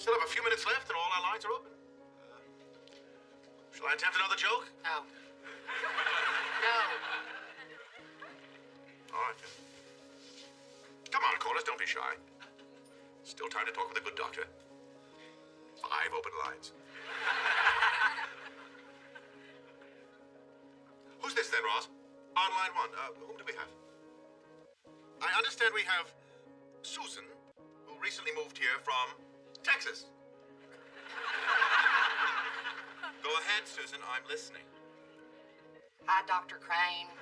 still have a few minutes left and all our lines are open. Shall I attempt another joke? No. No. All right, then. Come on, callers, don't be shy. Still time to talk with a good doctor. 5 open lines. Who's this then, Ross? On line 1. Whom do we have? I understand we have Susan, who recently moved here from Texas. Go ahead, Susan. I'm listening. Hi, Dr. Crane.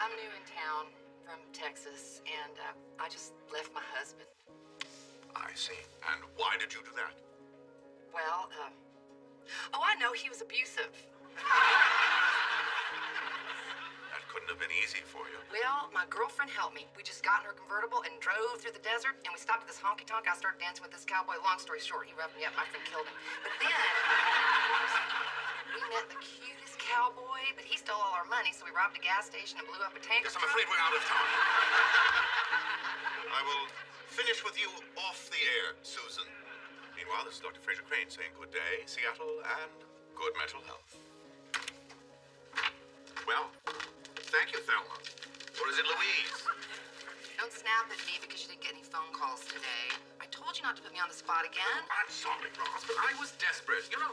I'm new in town from Texas, and I just left my husband. I see. And why did you do that? Well, I know, he was abusive. That couldn't have been easy for you. Well, my girlfriend helped me. We just got in her convertible and drove through the desert, and we stopped at this honky-tonk. I started dancing with this cowboy. Long story short, he roughed me up. My friend killed him. But then, we met the cutest cowboy, but he stole all our money, so we robbed a gas station and blew up a tanker Yes, I'm truck. afraid we're out of time. I will finish with you off the air, Susan. Meanwhile, this is Dr. Frasier Crane saying good day, Seattle, and good mental health. Well, thank you, Thelma. Or is it Louise? Don't snap at me because you didn't get any phone calls today. I told you not to put me on the spot again. I'm sorry, Ross, but I was desperate. You know,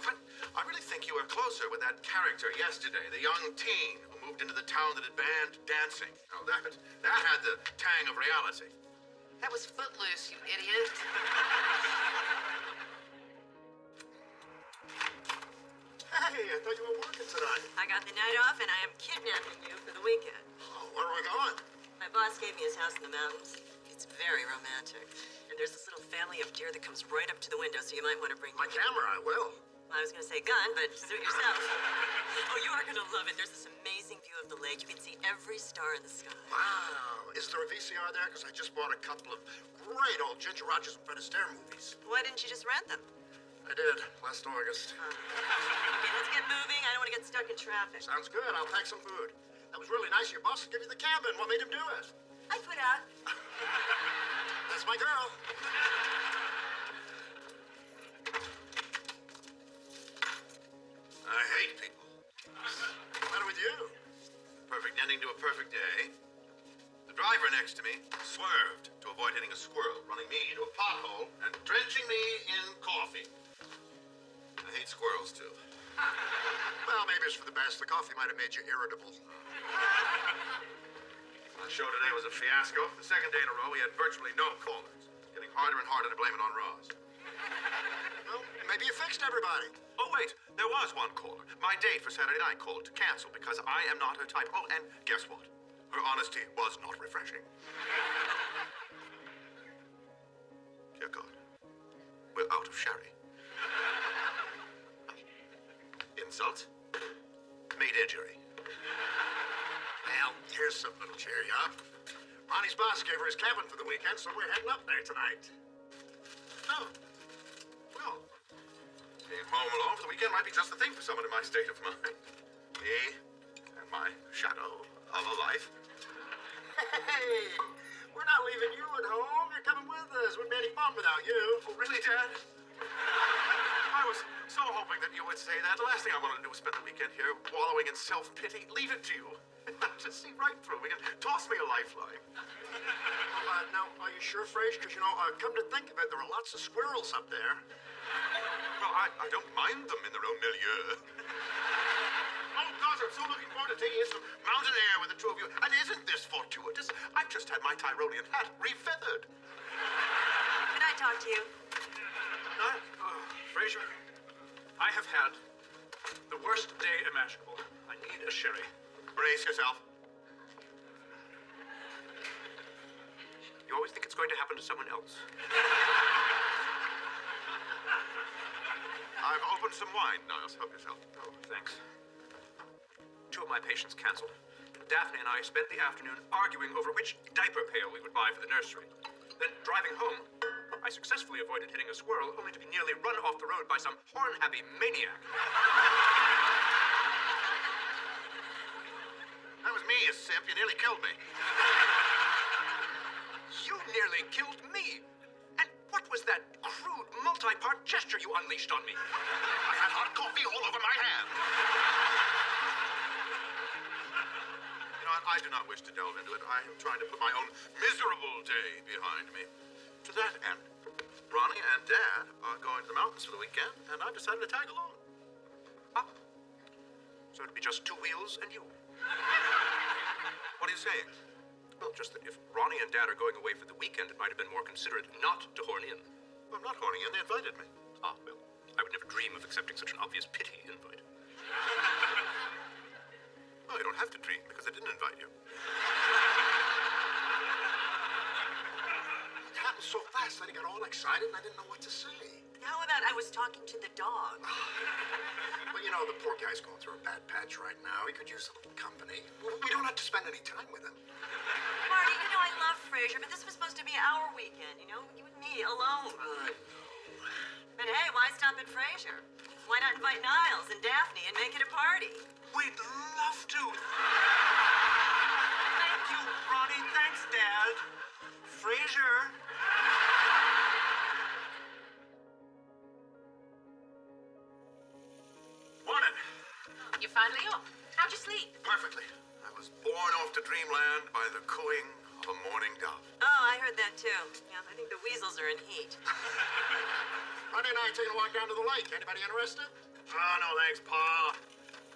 I really think you were closer with that character yesterday, the young teen who moved into the town that had banned dancing. Now, that had the tang of reality. That was Footloose, you idiot. Hey, I thought you were working tonight. I got the night off, and I am kidnapping you for the weekend. Oh, where are we going? My boss gave me his house in the mountains. It's very romantic. And there's this little family of deer that comes right up to the window, so you might want to bring My camera, I will. I was going to say gun, but suit yourself. Oh, you are going to love it. There's this amazing view of the lake. You can see every star in the sky. Wow. Is there a VCR there? Because I just bought a couple of great old Ginger Rogers and Fred Astaire movies. Why didn't you just rent them? I did, last August. Okay, let's get moving. I don't want to get stuck in traffic. Sounds good. I'll pack some food. That was really nice of your boss to give you the cabin. What made him do it? I put out. That's my girl. I hate people. What's the matter with you? Perfect ending to a perfect day. The driver next to me swerved to avoid hitting a squirrel, running me into a pothole and drenching me in coffee. I hate squirrels, too. Well, maybe it's for the best. The coffee might have made you irritable. The show today was a fiasco. The second day in a row, we had virtually no callers. Getting harder and harder to blame it on Ross. Well, maybe you fixed everybody. Oh, wait. There was one caller. My date for Saturday night called to cancel because I am not her type. Oh, and guess what? Her honesty was not refreshing. Dear God, we're out of sherry. Insult? Made injury. Well, here's something that'll cheer you up. Ronnie's boss gave her his cabin for the weekend, so we're heading up there tonight. Oh. Well, being home alone for the weekend might be just the thing for someone in my state of mind. Me and my shadow of a life. Hey, we're not leaving you at home. You're coming with us. Wouldn't be any fun without you. Oh, really, Dad? I was so hoping that you would say that. The last thing I wanted to do was spend the weekend here wallowing in self-pity. Leave it to you. Just see right through me and toss me a lifeline. Now, are you sure, Frasier? Because, come to think of it, there are lots of squirrels up there. Well, I don't mind them in their own milieu. Oh, gosh, I'm so looking forward to taking in some mountain air with the two of you. And isn't this fortuitous? I've just had my Tyrolean hat refeathered. Can I talk to you? Frasier, I have had the worst day imaginable. I need a sherry. Brace yourself. You always think it's going to happen to someone else. I've opened some wine, Niles. Help yourself. Oh, thanks. 2 of my patients canceled. Daphne and I spent the afternoon arguing over which diaper pail we would buy for the nursery. Then, driving home, I successfully avoided hitting a squirrel, only to be nearly run off the road by some horn-happy maniac. That was me, you simp. You nearly killed me. You nearly killed me. And Frasier you unleashed on me. I had hot coffee all over my hand. You know, I do not wish to delve into it. I am trying to put my own miserable day behind me. To that end, Ronnie and Dad are going to the mountains for the weekend, and I've decided to tag along. Ah. So it'd be just two wheels and you. What are you saying? Well, just that if Ronnie and Dad are going away for the weekend, it might have been more considerate not to horn in. Well, I'm not horning in. They invited me. Ah, well, I would never dream of accepting such an obvious pity invite. Well, you don't have to dream because they didn't invite you. It happened so fast that I got all excited and I didn't know what to say. How about I was talking to the dog? Well, you know, the poor guy's going through a bad patch right now. He could use a little company. We don't have to spend any time with him. Marty, you know I love Frasier, but this was supposed to be our weekend, you know? You and me, alone. I know. But hey, why stop at Frasier? Why not invite Niles and Daphne and make it a party? We'd love to. Thank you, Ronnie. Thanks, Dad. Frasier. Morning. You're finally up. How'd you sleep? Perfectly. I was borne off to dreamland by the cooing of a mourning dove. Oh, I heard that too. Yeah, I think the weasels are in heat. Ronnie and I are taking a walk down to the lake. Anybody interested? Oh, no thanks, Pa.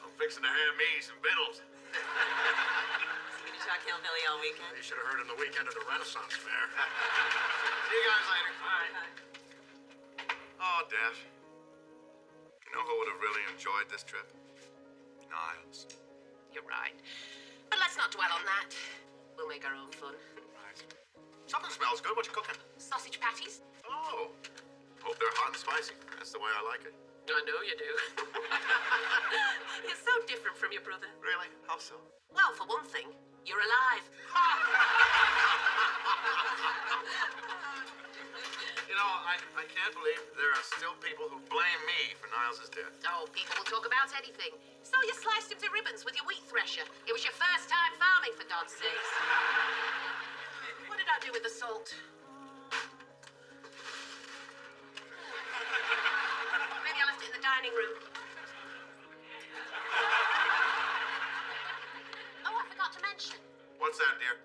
I'm fixing to have me some victuals. You gonna talk hillbilly all weekend? You should have heard him the weekend at the Renaissance Fair. See you guys later. Bye. Oh, Dash. You know who would have really enjoyed this trip? Niles. You're right. But let's not dwell on that. We'll make our own fun. Right. Something smells good. What you cooking? Sausage patties? Oh. Hope they're hot and spicy. That's the way I like it. I know you do. You're so different from your brother. Really? How so? Well, for one thing, you're alive. You know, I can't believe there are still people who blame me for Niles' death. Oh, people will talk about anything. So you sliced him to ribbons with your wheat thresher. It was your first time farming, for God's sakes. What did I do with the salt? Maybe I left it in the dining room. Oh, I forgot to mention. What's that, dear?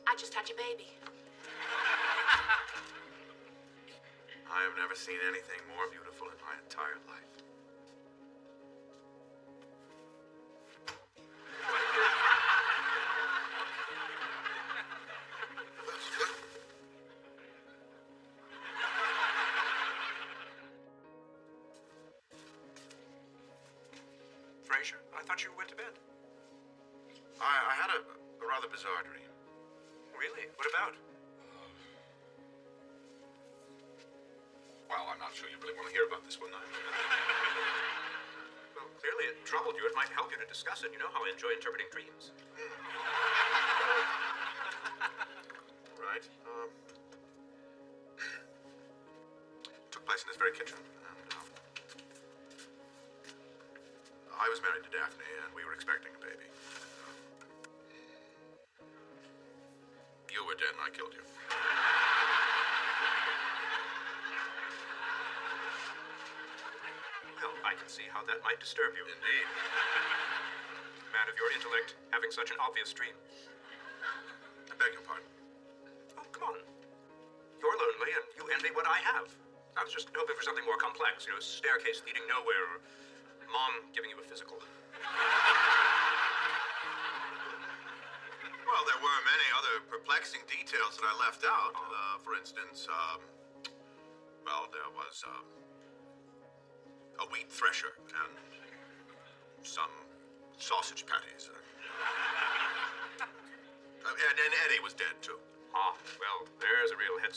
I just had your baby. I have never seen anything more beautiful in my entire life. Frasier, I thought you went to bed. I had a rather bizarre dream. Really? What about? Well, I'm not sure you really want to hear about this one, I. Well, clearly it troubled you. It might help you to discuss it. You know how I enjoy interpreting dreams. Right. Took place in this very kitchen, and I was married to Daphne, and we were expecting a baby. You were dead, and I killed you. Well, I can see how that might disturb you. Indeed. Man of your intellect, having such an obvious dream. I beg your pardon. Oh, come on. You're lonely, and you envy what I have. I was just hoping for something more complex, you know, staircase leading nowhere, or mom giving you a physical. Well, there were many other perplexing details that I left out. For instance, there was a wheat thresher and some sausage patties. And Eddie was dead, too. Ah, well, there's a real head